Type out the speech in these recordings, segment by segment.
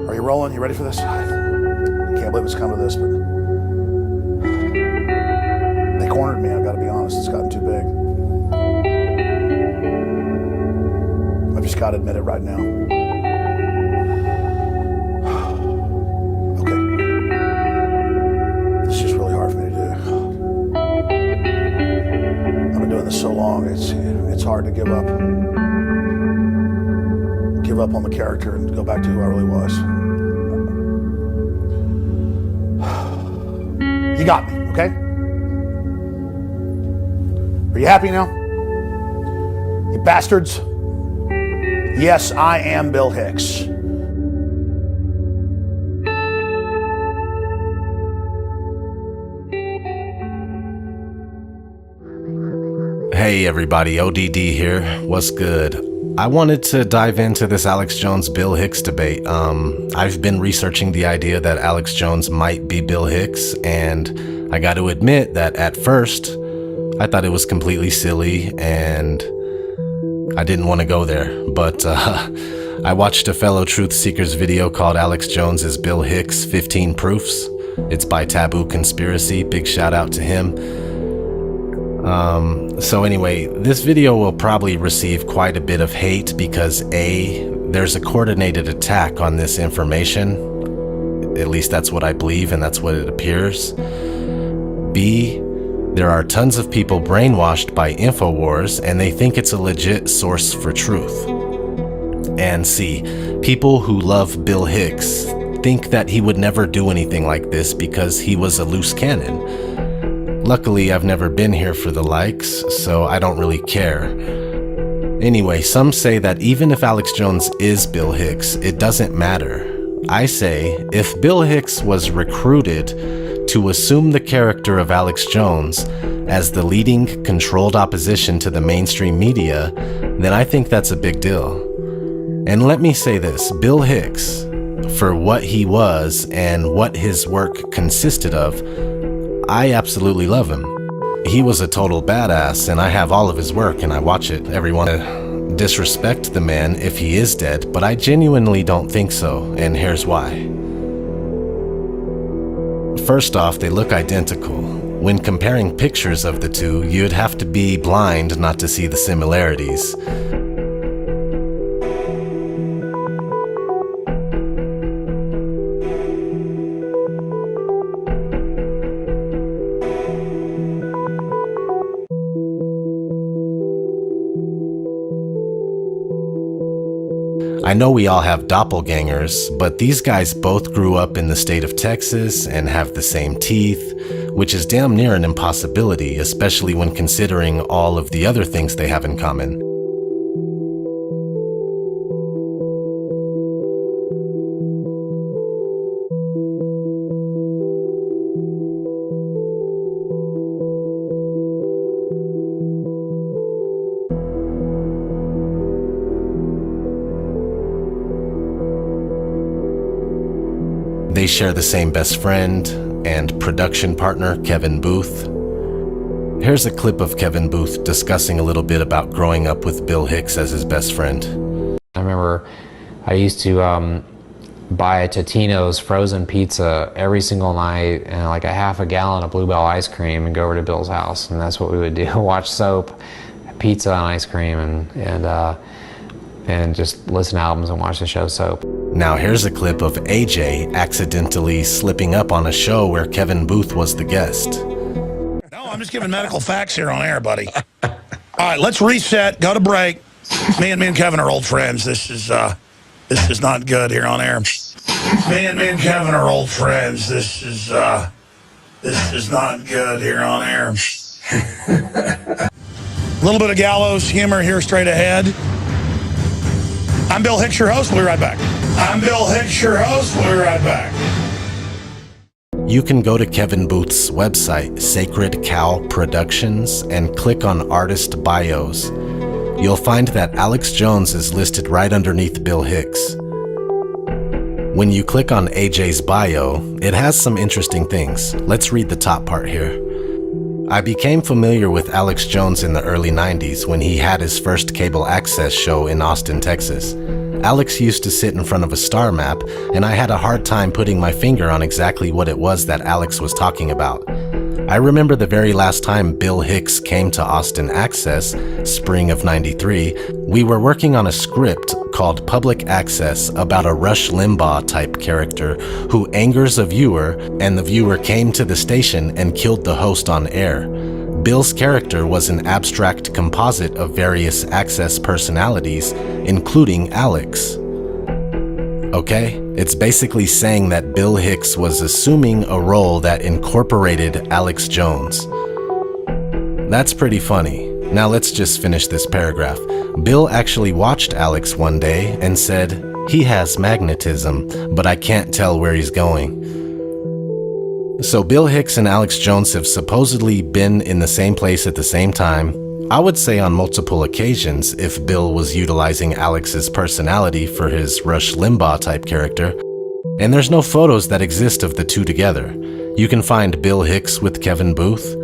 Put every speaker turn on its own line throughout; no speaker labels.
Are you rolling? You ready for this? I can't believe it's come to this, but they cornered me. I gotta be honest, it's gotten too big. I've just gotta admit it right now. Okay. This is just really hard for me to do. I've been doing this so long, it's hard to give up on the character and go back to who I really was. You got me, okay? Are you happy now? You bastards? Yes, I am Bill Hicks.
Hey everybody, ODD here. What's good? I wanted to dive into this Alex Jones-Bill Hicks debate. I've been researching the idea that Alex Jones might be Bill Hicks, and I got to admit that at first, I thought it was completely silly, and I didn't want to go there. But I watched a fellow truth seeker's video called Alex Jones is Bill Hicks, 15 Proofs. It's by Taboo Conspiracy. Big shout out to him. So anyway, this video will probably receive quite a bit of hate because A, there's a coordinated attack on this information. At least that's what I believe and that's what it appears. B, there are tons of people brainwashed by InfoWars and they think it's a legit source for truth. And C, people who love Bill Hicks think that he would never do anything like this because he was a loose cannon. Luckily, I've never been here for the likes, so I don't really care. Anyway, some say that even if Alex Jones is Bill Hicks, it doesn't matter. I say, if Bill Hicks was recruited to assume the character of Alex Jones as the leading controlled opposition to the mainstream media, then I think that's a big deal. And let me say this, Bill Hicks, for what he was and what his work consisted of, I absolutely love him. He was a total badass and I have all of his work and I watch it. Everyone disrespect the man if he is dead, but I genuinely don't think so, and here's why. First off, they look identical. When comparing pictures of the two, you'd have to be blind not to see the similarities. I know we all have doppelgangers, but these guys both grew up in the state of Texas and have the same teeth, which is damn near an impossibility, especially when considering all of the other things they have in common. They share the same best friend and production partner, Kevin Booth. Here's a clip of Kevin Booth discussing a little bit about growing up with Bill Hicks as his best friend.
I remember I used to buy a Totino's frozen pizza every single night and like a half a gallon of Bluebell ice cream and go over to Bill's house, and that's what we would do, watch soap, pizza and ice cream, and just listen to albums and watch the show Soap.
Now here's a clip of AJ accidentally slipping up on a show where Kevin Booth was the guest.
No, I'm just giving medical facts here on air, buddy. All right, let's reset, go to break. Me and Kevin are old friends. This is not good here on air. Me and Kevin are old friends. This is not good here on air. A little bit of gallows humor here straight ahead. I'm Bill Hicks, your host. We'll be right back. I'm Bill Hicks, your host. We'll be right back.
You can go to Kevin Booth's website, Sacred Cow Productions, and click on Artist Bios. You'll find that Alex Jones is listed right underneath Bill Hicks. When you click on AJ's bio, it has some interesting things. Let's read the top part here. I became familiar with Alex Jones in the early 90s when he had his first cable access show in Austin, Texas. Alex used to sit in front of a star map, and I had a hard time putting my finger on exactly what it was that Alex was talking about. I remember the very last time Bill Hicks came to Austin Access, spring of '93, we were working on a script called Public Access about a Rush Limbaugh type character who angers a viewer, and the viewer came to the station and killed the host on air. Bill's character was an abstract composite of various Access personalities, including Alex. Okay, it's basically saying that Bill Hicks was assuming a role that incorporated Alex Jones. That's pretty funny. Now let's just finish this paragraph. Bill actually watched Alex one day and said, "He has magnetism, but I can't tell where he's going." So Bill Hicks and Alex Jones have supposedly been in the same place at the same time. I would say on multiple occasions if Bill was utilizing Alex's personality for his Rush Limbaugh type character. And there's no photos that exist of the two together. You can find Bill Hicks with Kevin Booth.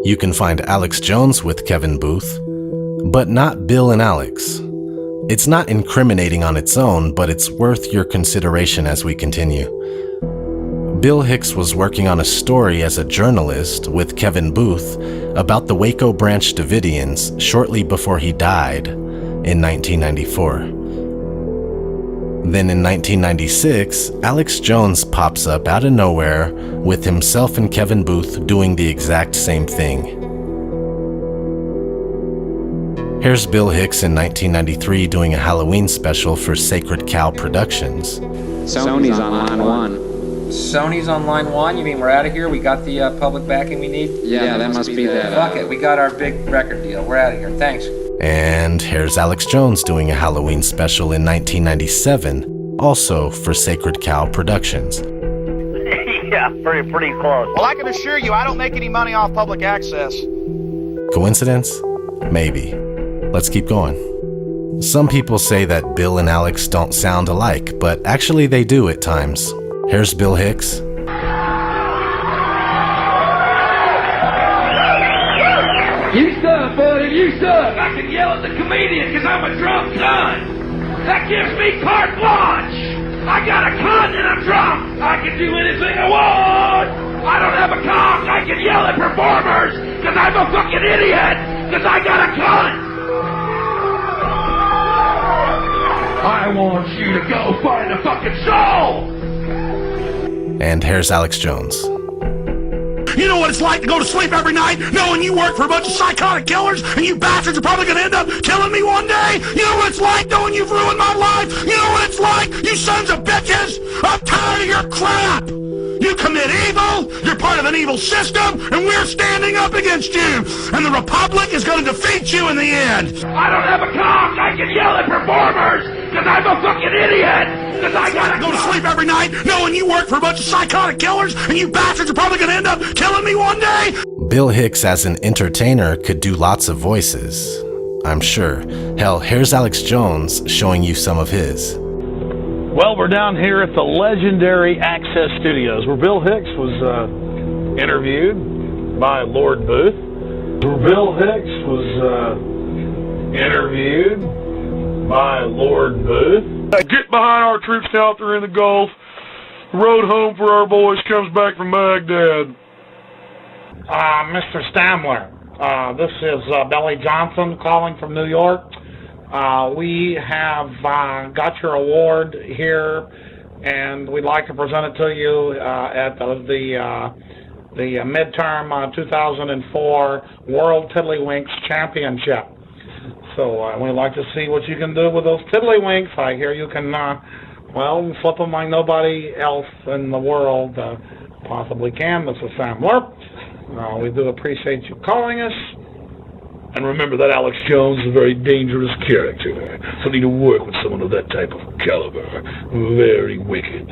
You can find Alex Jones with Kevin Booth. But not Bill and Alex. It's not incriminating on its own, but it's worth your consideration as we continue. Bill Hicks was working on a story as a journalist with Kevin Booth about the Waco Branch Davidians shortly before he died in 1994. Then in 1996, Alex Jones pops up out of nowhere with himself and Kevin Booth doing the exact same thing. Here's Bill Hicks in 1993 doing a Halloween special for Sacred Cow Productions.
Sony's on line one.
Sony's on line one? You mean we're out of here? We got the public backing we need?
Yeah, that must be that.
Fuck it, we got our big record deal. We're out of here. Thanks.
And here's Alex Jones doing a Halloween special in 1997, also for Sacred Cow Productions.
Yeah, pretty close. Well, I can assure you I don't make any money off public access.
Coincidence? Maybe. Let's keep going. Some people say that Bill and Alex don't sound alike, but actually they do at times. Here's Bill Hicks.
You suck, buddy, you suck. I can yell at the comedian because I'm a drunk son. That gives me carte blanche. I got a cunt and I'm drunk. I can do anything I want. I don't have a cock. I can yell at performers because I'm a fucking idiot because I got a cunt. I want you to go find a fucking soul.
And here's Alex Jones.
You know what it's like to go to sleep every night knowing you work for a bunch of psychotic killers and you bastards are probably going to end up killing me one day? You know what it's like knowing you've ruined my life? You know what it's like, you sons of bitches? I'm tired of your crap! You commit evil, you're part of an evil system, and we're standing up against you! And the Republic is going to defeat you in the end!
I don't have a cock! I can yell at performers! Because I'm a fucking idiot! Because I gotta
go to sleep every night knowing you work for a bunch of psychotic killers and you bastards are probably going to end up killing me one day!
Bill Hicks as an entertainer could do lots of voices, I'm sure. Hell, here's Alex Jones showing you some of his.
Well, we're down here at the legendary Access Studios where Bill Hicks was interviewed by Lord Booth. Where Bill Hicks was interviewed by Lord Booth.
Get behind our troops now out there in the Gulf. Road home for our boys comes back from Baghdad.
Mr. Stamler, this is Billy Johnson calling from New York. We have got your award here, and we'd like to present it to you at the midterm 2004 World Tiddlywinks Championship. So we'd like to see what you can do with those tiddlywinks. I hear you can, flip them like nobody else in the world possibly can, Mr. Stamler. We do appreciate you calling us.
And remember that Alex Jones is a very dangerous character, so need to work with someone of that type of caliber. Very wicked.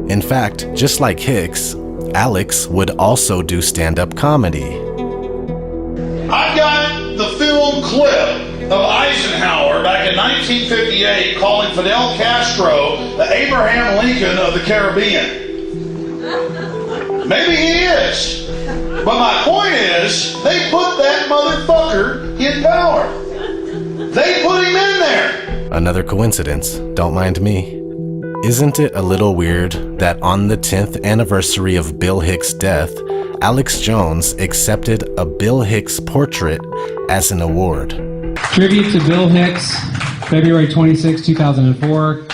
In fact, just like Hicks, Alex would also do stand-up comedy.
I got the film clip of Eisenhower back in 1958 calling Fidel Castro the Abraham Lincoln of the Caribbean. Maybe he is. But my point is, they put that motherfucker in power. They put him in there.
Another coincidence, don't mind me. Isn't it a little weird that on the 10th anniversary of Bill Hicks' death, Alex Jones accepted a Bill Hicks portrait as an award?
Tribute to Bill Hicks, February 26, 2004,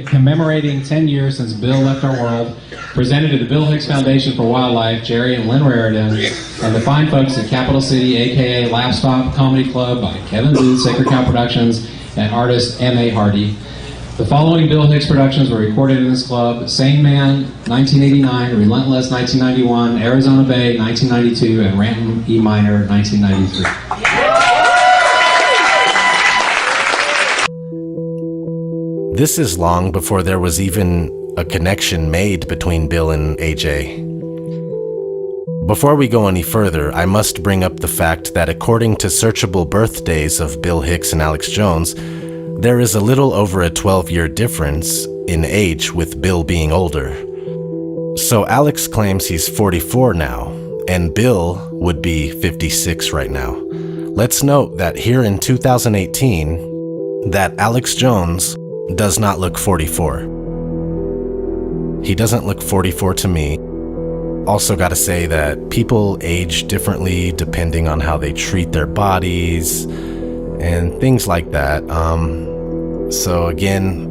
commemorating 10 years since Bill left our world, presented to the Bill Hicks Foundation for Wildlife, Jerry and Lynn Raridan, and the fine folks at Capital City, aka Laugh Stop Comedy Club by Kevin Booth, Sacred Cow Productions, and artist M.A. Hardy. The following Bill Hicks productions were recorded in this club: Sane Man, 1989, Relentless, 1991, Arizona Bay, 1992, and Ranton E. Minor, 1993.
This is long before there was even a connection made between Bill and AJ. Before we go any further, I must bring up the fact that according to searchable birthdays of Bill Hicks and Alex Jones, there is a little over a 12-year difference in age, with Bill being older. So Alex claims he's 44 now, and Bill would be 56 right now. Let's note that here in 2018, that Alex Jones does not look 44. He doesn't look 44 to me. Also gotta say that people age differently depending on how they treat their bodies and things like that. So again,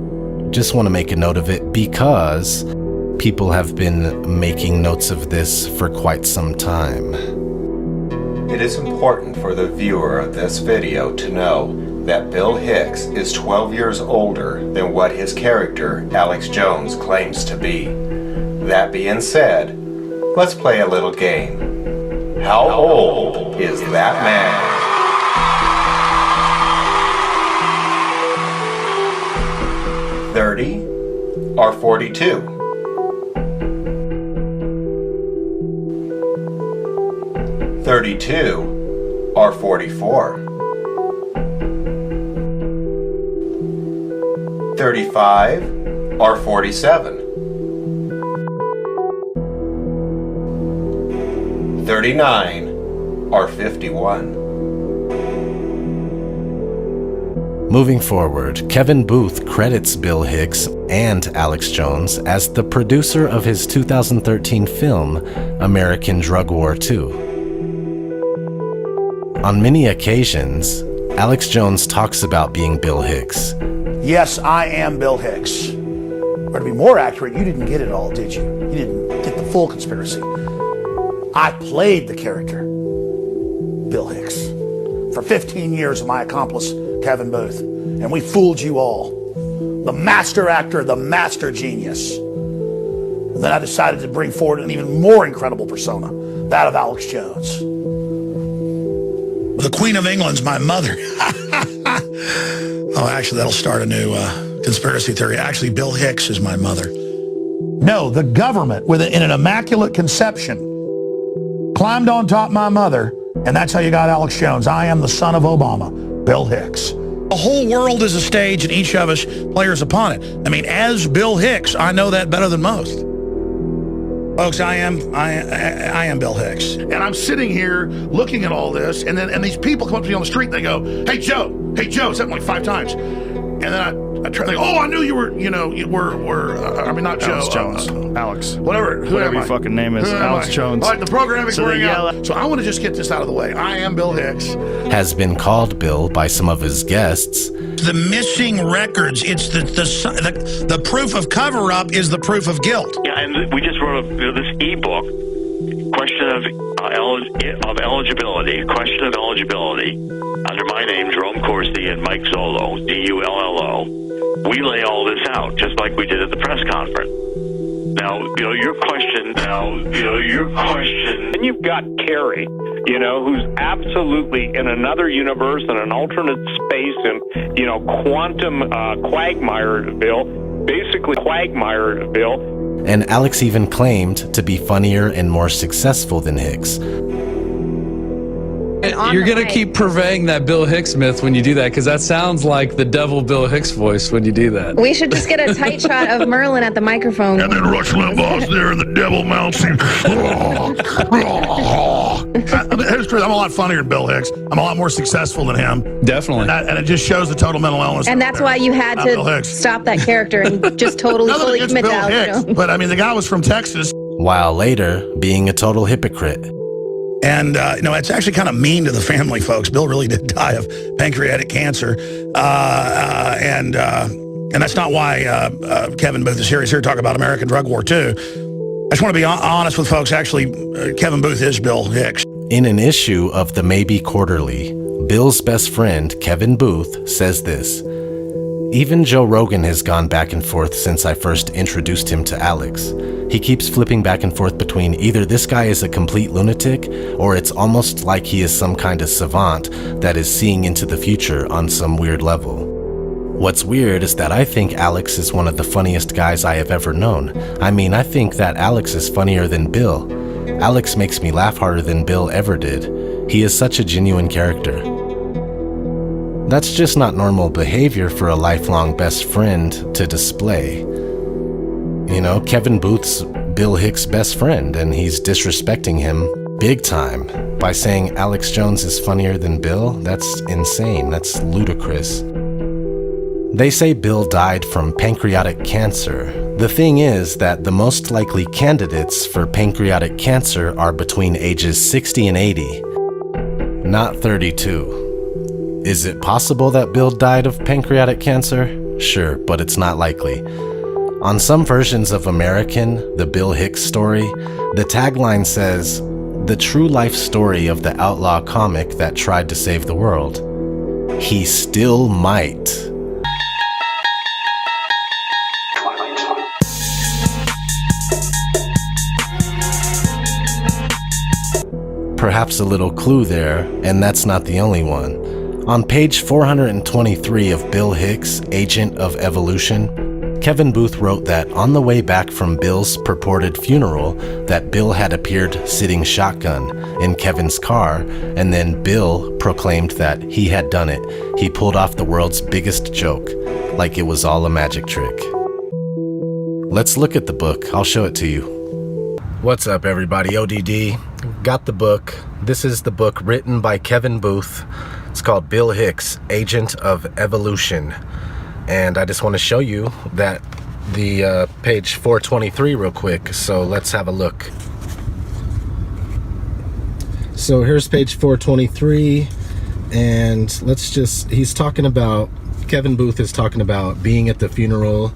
just want to make a note of it because people have been making notes of this for quite some time.
It is important for the viewer of this video to know that Bill Hicks is 12 years older than what his character, Alex Jones, claims to be. That being said, let's play a little game. How old is that man? 30 or 42? 32 or 44? 35 or 47? 39 or 51?
Moving forward, Kevin Booth credits Bill Hicks and Alex Jones as the producer of his 2013 film, American Drug War 2. On many occasions, Alex Jones talks about being Bill Hicks.
Yes, I am Bill Hicks. Or to be more accurate, you didn't get it all, did you? You didn't get the full conspiracy. I played the character, Bill Hicks, for 15 years with my accomplice, Kevin Booth. And we fooled you all. The master actor, the master genius. And then I decided to bring forward an even more incredible persona, that of Alex Jones. The Queen of England's my mother. Oh, actually, that'll start a new conspiracy theory. Actually, Bill Hicks is my mother. No, the government, in an immaculate conception, climbed on top of my mother, and that's how you got Alex Jones. I am the son of Obama, Bill Hicks. The whole world is a stage, and each of us players upon it. I mean, as Bill Hicks, I know that better than most. Folks, I am Bill Hicks. And I'm sitting here looking at all this, and these people come up to me on the street, and they go, hey, Joe, something like 5 times. And then I turn, they go, oh, I knew you were, I mean, not Joe.
Alex Jones. Alex.
Whatever
your fucking name is. Alex Jones.
All right, the programming's wearing out. So I want to just get this out of the way. I am Bill Hicks.
Has been called Bill by some of his guests.
The missing records, it's the proof of cover-up is the proof of guilt.
Yeah, and we just wrote this e-book, question of eligibility, under my name, Jerome Corsi and Mike Zollo, D-U-L-L-O. We lay all this out, just like we did at the press conference. Now, your question.
And you've got Carrie, who's absolutely in another universe, in an alternate space, and, quantum Quagmireville, basically Quagmireville.
And Alex even claimed to be funnier and more successful than Hicks.
You're going to keep purveying that Bill Hicks myth when you do that, because that sounds like the devil Bill Hicks voice when you do that.
We should just get a tight shot of Merlin at the microphone.
And then Rush Limbaugh's there and the devil mounts him.
Here's the truth. I'm a lot funnier than Bill Hicks. I'm a lot more successful than him.
Definitely.
And it just shows the total mental illness.
And that's why you had to stop that character and just totally fully commit to Alex Jones.
But I mean, the guy was from Texas.
While later being a total hypocrite.
And, it's actually kind of mean to the family, folks. Bill really did die of pancreatic cancer. And that's not why Kevin Booth is here. He's here to talk about American drug war, too. I just want to be honest with folks. Actually, Kevin Booth is Bill Hicks.
In an issue of the Maybe Quarterly, Bill's best friend, Kevin Booth, says this. Even Joe Rogan has gone back and forth since I first introduced him to Alex. He keeps flipping back and forth between either this guy is a complete lunatic, or it's almost like he is some kind of savant that is seeing into the future on some weird level. What's weird is that I think Alex is one of the funniest guys I have ever known. I mean, I think that Alex is funnier than Bill. Alex makes me laugh harder than Bill ever did. He is such a genuine character. That's just not normal behavior for a lifelong best friend to display. You know, Kevin Booth's Bill Hicks' best friend, and he's disrespecting him big time by saying Alex Jones is funnier than Bill. That's insane. That's ludicrous. They say Bill died from pancreatic cancer. The thing is that the most likely candidates for pancreatic cancer are between ages 60 and 80, not 32. Is it possible that Bill died of pancreatic cancer? Sure, but it's not likely. On some versions of American, the Bill Hicks story, the tagline says, "The true life story of the outlaw comic that tried to save the world. He still might." Perhaps a little clue there, and that's not the only one. On page 423 of Bill Hicks, Agent of Evolution, Kevin Booth wrote that on the way back from Bill's purported funeral, that Bill had appeared sitting shotgun in Kevin's car, and then Bill proclaimed that he had done it. He pulled off the world's biggest joke, like it was all a magic trick. Let's look at the book. I'll show it to you. What's up, everybody? ODD. Got the book. This is the book written by Kevin Booth. It's called Bill Hicks, Agent of Evolution. And I just want to show you that the page 423 real quick. So let's have a look. So here's page 423. And he's talking about, Kevin Booth is talking about being at the funeral.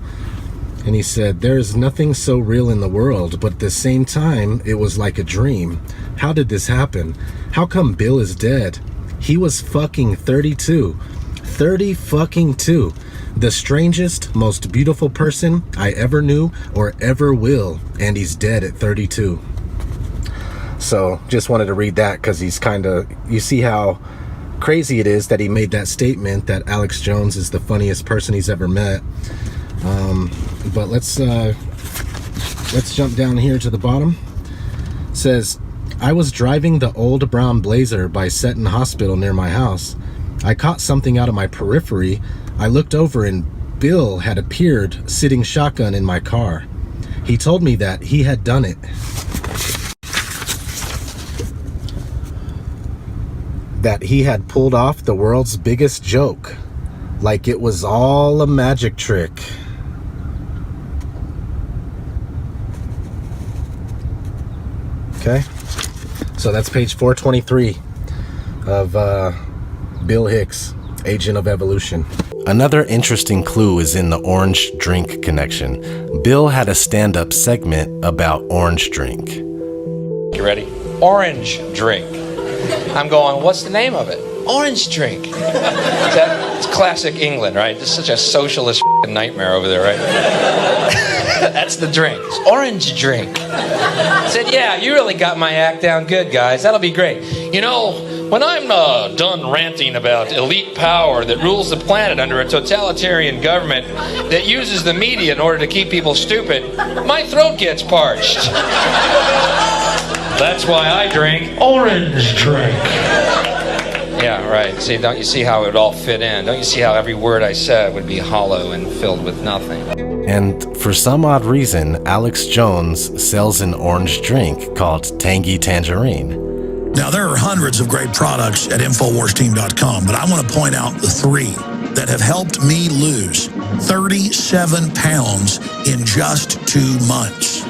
And he said, "There is nothing so real in the world, but at the same time, it was like a dream. How did this happen? How come Bill is dead? He was fucking 32. 30 fucking 2. The strangest, most beautiful person I ever knew or ever will. And he's dead at 32. So just wanted to read that because he's you see how crazy it is that he made that statement that Alex Jones is the funniest person he's ever met. But let's jump down here to the bottom. It says, "I was driving the old brown Blazer by Seton Hospital near my house. I caught something out of my periphery. I looked over and Bill had appeared sitting shotgun in my car. He told me that he had done it. That he had pulled off the world's biggest joke, like it was all a magic trick." Okay, so that's page 423 of Bill Hicks, Agent of Evolution. Another interesting clue is in the orange drink connection. Bill had a stand-up segment about orange drink.
You ready? Orange drink. I'm going, what's the name of it? Orange drink. It's classic England, right? It's such a socialist nightmare over there, right? That's the drink. It's orange drink. I said, yeah, you really got my act down good, guys. That'll be great. You know, when I'm done ranting about elite power that rules the planet under a totalitarian government that uses the media in order to keep people stupid, my throat gets parched. That's why I drink orange drink. Right. See, don't you see how it would all fit in? Don't you see how every word I said would be hollow and filled with nothing?
And for some odd reason, Alex Jones sells an orange drink called Tangy Tangerine.
Now, there are hundreds of great products at InfoWarsTeam.com, but I want to point out the 3 that have helped me lose 37 pounds in just 2 months.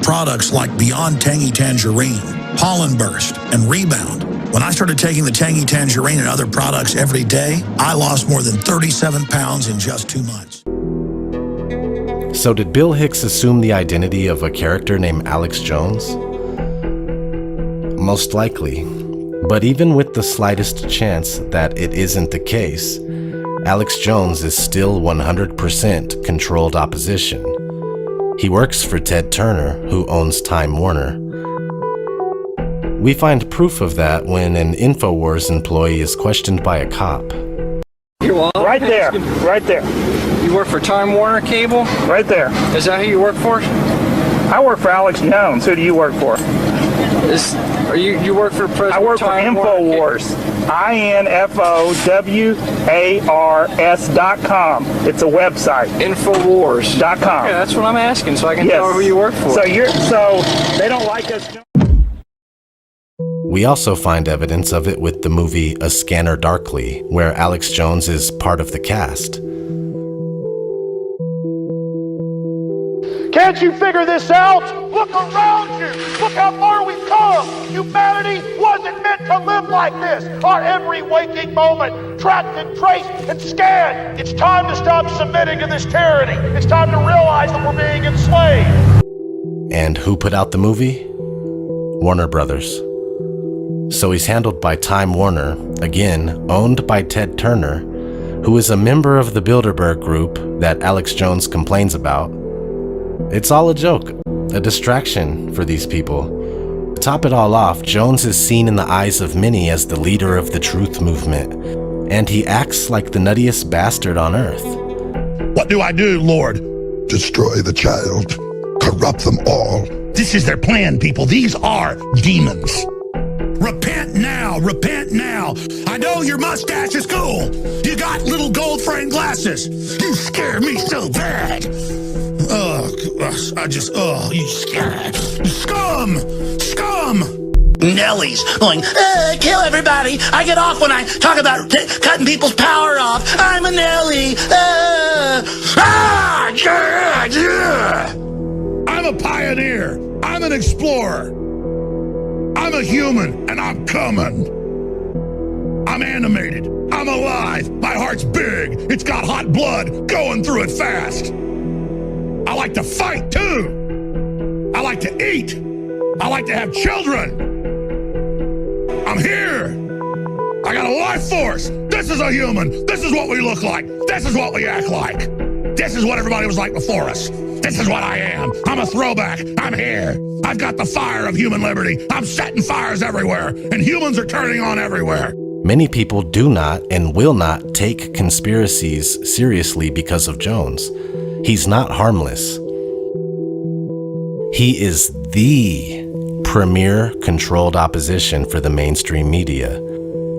Products like Beyond Tangy Tangerine, Pollen Burst, and Rebound. When I started taking the Tangy Tangerine and other products every day, I lost more than 37 pounds in just 2 months.
So did Bill Hicks assume the identity of a character named Alex Jones? Most likely. But even with the slightest chance that it isn't the case, Alex Jones is still 100% controlled opposition. He works for Ted Turner, who owns Time Warner. We find proof of that when an InfoWars employee is questioned by a cop.
You're welcome. Right there. Right there.
You work for Time Warner Cable?
Right there.
Is that who you work for?
I work for Alex Jones. Who do you work for?
You work for President
I work for InfoWars. INFOWARS.com. It's a website.
InfoWars.com. Yeah, that's what I'm asking, so I can tell who you work for.
So they don't like us.
We also find evidence of it with the movie A Scanner Darkly, where Alex Jones is part of the cast.
Can't you figure this out? Look around you. Look how far we've come. Humanity wasn't meant to live like this. Our every waking moment, tracked and traced and scanned. It's time to stop submitting to this tyranny. It's time to realize that we're being enslaved.
And who put out the movie? Warner Brothers. So he's handled by Time Warner, again, owned by Ted Turner, who is a member of the Bilderberg group that Alex Jones complains about. It's all a joke, a distraction for these people. To top it all off, Jones is seen in the eyes of many as the leader of the truth movement, and he acts like the nuttiest bastard on earth.
What do I do, Lord?
Destroy the child, corrupt them all.
This is their plan, people. These are demons. Repent now, repent now. I know your mustache is cool. You got little gold frame glasses. You scare me so bad. You scare. Scum! Scum! Nellie's going, kill everybody. I get off when I talk about cutting people's power off. I'm a Nellie. I'm a pioneer. I'm an explorer. I'm a human, and I'm coming. I'm animated. I'm alive. My heart's big. It's got hot blood going through it fast. I like to fight, too. I like to eat. I like to have children. I'm here. I got a life force. This is a human. This is what we look like. This is what we act like. This is what everybody was like before us. This is what I am. I'm a throwback. I'm here. I've got the fire of human liberty. I'm setting fires everywhere, and humans are turning on everywhere.
Many people do not and will not take conspiracies seriously because of Jones. He's not harmless. He is the premier controlled opposition for the mainstream media.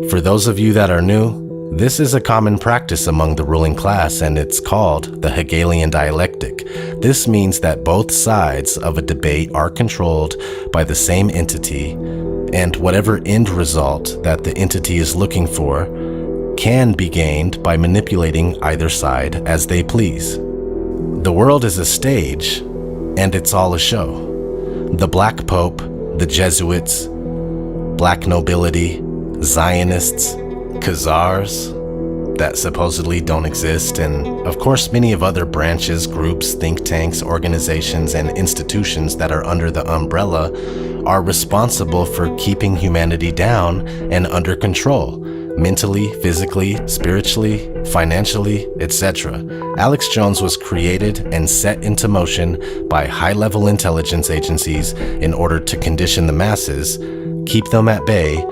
For those of you that are new, this is a common practice among the ruling class, and it's called the Hegelian dialectic. This means that both sides of a debate are controlled by the same entity, and whatever end result that the entity is looking for can be gained by manipulating either side as they please. The world is a stage, and it's all a show. The Black Pope, the Jesuits, black nobility, Zionists, Khazars that supposedly don't exist, and of course many of other branches, groups, think tanks, organizations, and institutions that are under the umbrella are responsible for keeping humanity down and under control, mentally, physically, spiritually, financially, etc. Alex Jones was created and set into motion by high-level intelligence agencies in order to condition the masses, keep them at bay,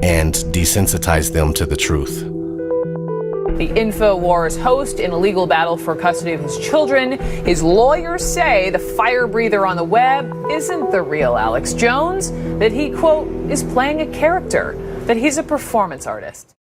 and desensitize them to the truth.
The InfoWars host in a legal battle for custody of his children. His lawyers say the fire breather on the web isn't the real Alex Jones, that he, quote, is playing a character, that he's a performance artist.